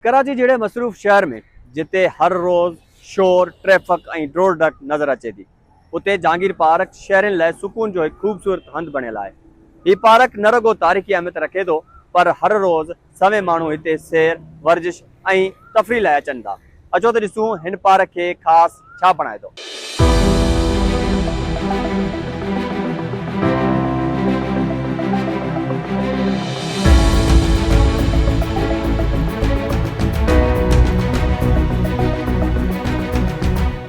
कराची जहिड़े मसरूफ़ शहर में जिते हर रोज़ शोर ट्रैफिक ऐं ड्रोड़ डक नज़र अचे थी, उते जहांगीर पार्क शहरनि लाइ सुकून जो हिकु ख़ूबसूरत हंधि बणियल आहे। हीउ पार्क न रुगो तारीख़ी अहमियत रखे थो, पर हर रोज़ सवें माण्हू हिते सैर वर्जिश ऐं तफ़रीह लाइ अचनि था। अचो त ॾिसूं हिन पार्क खे ख़ासि छा बणाए थो।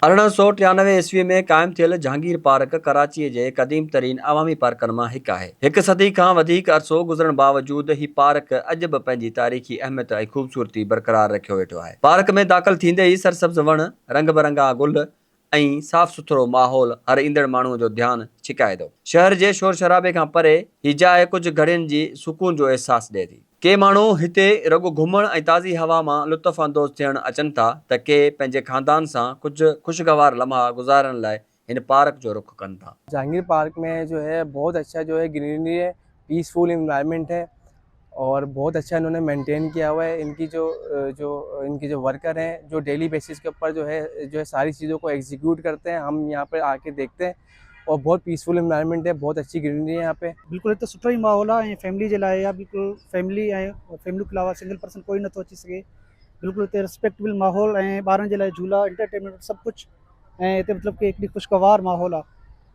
अरिड़हं सौ 93 ईस्वी में क़ाइमु थियल जहांगीर पार्क कराचीअ जे क़दीम तरीन अवामी पार्कनि मां हिकु आहे। हिकु सदी खां वधीक अरसो गुज़रण बावजूदि ही पार्क अॼु बि पंहिंजी तारीख़ी अहमियत ऐं ख़ूबसूरती बरक़रार रखियो वेठो आहे। पार्क में दाख़िल थींदे ई सरसब्ज़ वण, रंग बिरंगा गुल ऐं साफ़ सुथरो माहौल हर ईंदड़ माण्हूअ जो ध्यानु छिकाए थो। शहर जे शोर शराबे खां परे ही जाइ कुझु घड़ियुनि जी सुकून जो अहसासु ॾिए थी। के माण्हू हिते रुगो घुमण ऐं ताज़ी हवा मां लुत्फ़ अंदोज़ थियण अचनि था, त के पंहिंजे ख़ानदान सां कुझु ख़ुशगवार लम्हा गुज़ारण लाइ हिन पार्क जो रुख कनि था। जहांगीर पार्क में जो है बहुत अच्छा जो है ग्रीनरी है, पीसफुल इन्वायरमेंट है और बहुत अच्छा इन्होंने मेंटेन किया हुआ है। इनकी इनके जो वर्कर हैं जो डेली बेसिस के ऊपर जो है सारी चीज़ों को एग्जीक्यूट करते हैं, हम यहाँ पे आके देखते हैं और बहुत पीसफुल इन्वायरमेंट है, बहुत अच्छी ग्रीनरी है यहाँ पे। बिल्कुल हिते सुठो ई माहौल आहे ऐं फैमिली जे लाइ आहे। बिल्कुल फैमिली ऐं फैमिली के अलावा सिंगल पर्सन कोई नथो अची सघे। बिल्कुल हिते रिस्पेक्टेबल माहौल ऐं ॿारनि जे लाइ झूला, एंटरटेनमेंट सभु कुझु ऐं हिते मतिलबु कि हिकिड़ी ख़ुशगवार माहौल आहे।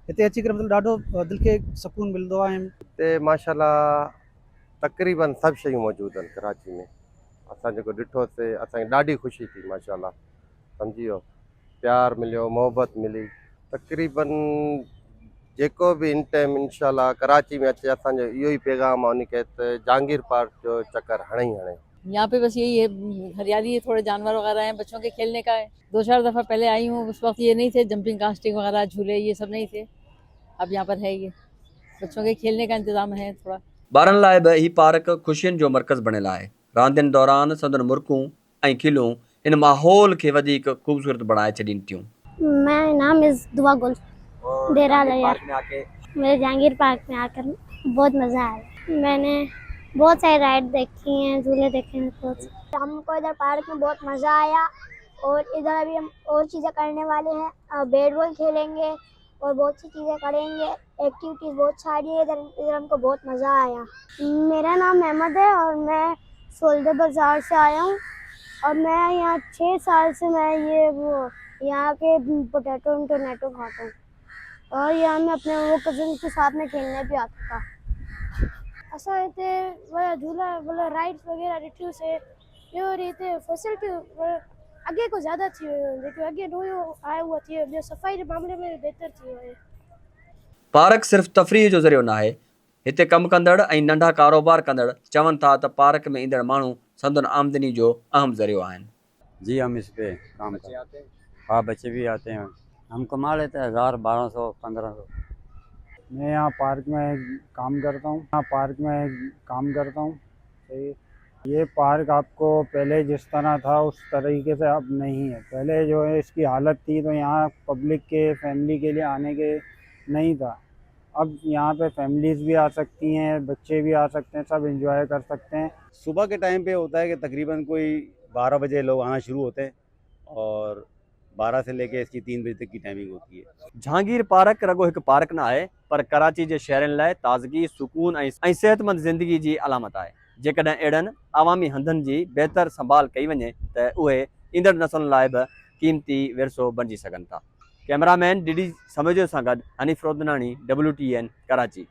हिते अची करे मतिलबु ॾाढो दिलि खे सुकून मिलंदो आहे। हिते माशाल्लाह तक़रीबन सभु शयूं मौजूदु आहिनि कराची में। असां जेको ॾिठोसीं असांखे ॾाढी ख़ुशी थी माशाल्लाह, सम्झी वियो, प्यार मिलियो, मोहबत मिली। तक़रीबन जेको बि इन टाइम इंशाल्लाह कराची में अचे असांजो इहो ई पैगाम आहे उनखे त जहांगीर पार्क जो चक्कर हणे ही हणे। यहाँ पे बस यही है, हरियाली है, थोड़े जानवर वगैरह हैं, बच्चों के खेलने का है। 2-4 दफ़ा पहले आई हूँ, उस वक्त ये नहीं थे, जंपिंग कास्टिंग वगैरह झूले ये सब नहीं थे। अब यहाँ पर है ये बच्चों के खेलने का इंतजाम है थोड़ा। ॿारनि लाइ बि ही पार्क ख़ुशियुनि जो मर्कज़ बणियल आहे। रांदियुनि दौरान संदन मुर्कूं ऐं खिलूं इन माहौल खे वधीक ख़ूबसूरत बणाए छॾीनि थियूं। मेरा नाम इस दुआ गुल डेरा लिया। पार्क में आके मेरे जहांगीर पार्क में आकर बहुत मज़ा आया। मैंने बहुत सारी राइड देखी हैं, झूले देखे हैं कुछ। हमको इधर पार्क में बहुत मज़ा आया और इधर अभी हम और चीज़ें करने वाले हैं, बैट बॉल खेलेंगे और बहुत सी चीज़ें करेंगे। एक्टिविटीज़ बहुत सारी है इधर हमको बहुत मज़ा आया। मेरा नाम अहमद है और मैं सोल्डर बाज़ार से आया हूँ और मैं यहाँ 6 साल से मैं यहाँ के पोटैटो टोमेटो खाता हूँ और यहाँ मैं अपने वो कज़न के साथ में खेलने भी आता था। असां हिते झूला राइड्स वग़ैरह ॾिठियूं से ॿियो वरी हिते फैसिलिटी अॻे को ज़्यादा थी वियो आहे, जेको अॻे नयो आहे उहो थी वियो। ॿियो सफ़ाई जे मामले में बहितर थी वियो आहे। पार्क सिर्फ़ तफ़रीह जो ज़रियो न आहे। हिते कमु कंदड़ ऐं नंढा कारोबार कंदड़ चवनि था त पार्क में ईंदड़ माण्हू संदन आमदनी जो अहम ज़रियो आहिनि। जी हम इस पे काम करते हैं। हाँ बच्चे भी आते हैं, हम कमा लेते हैं 1000, 1200, 1500। मैं यहाँ पार्क में काम करता हूँ। सही। ये पार्क आपको पहले जिस तरह था उस तरीके से अब नहीं है। पहले जो है इसकी हालत थी तो यहाँ पब्लिक के फैमिली के लिए आने के नहीं था। अब यहाँ पे फैमिलीज भी आ सकती हैं, बच्चे भी आ सकते हैं, सब एंजॉय कर सकते हैं। सुबह के टाइम पे होता है कि तकरीबन कोई 12 बजे लोग आना शुरू होते हैं और 12 से लेके इसकी 3 बजे तक की टाइमिंग होती है। जहांगीर पार्क रगो हिकु पार्क न आहे, पर कराची जे शहरनि लाइ ताज़गी, सुकून ऐं सेहतमंद ज़िंदगी जी अलामत आहे। जेकॾहिं अहिड़नि अवामी हंधनि जी बहितर संभाल कई वञे त उहे ईंदड़ नसलुनि लाइ बि क़ीमती विरसो बणिजी सघनि था। कैमरामैन डीडी समझो सां गॾु हनीफ़ रोदनानी, WTN कराची।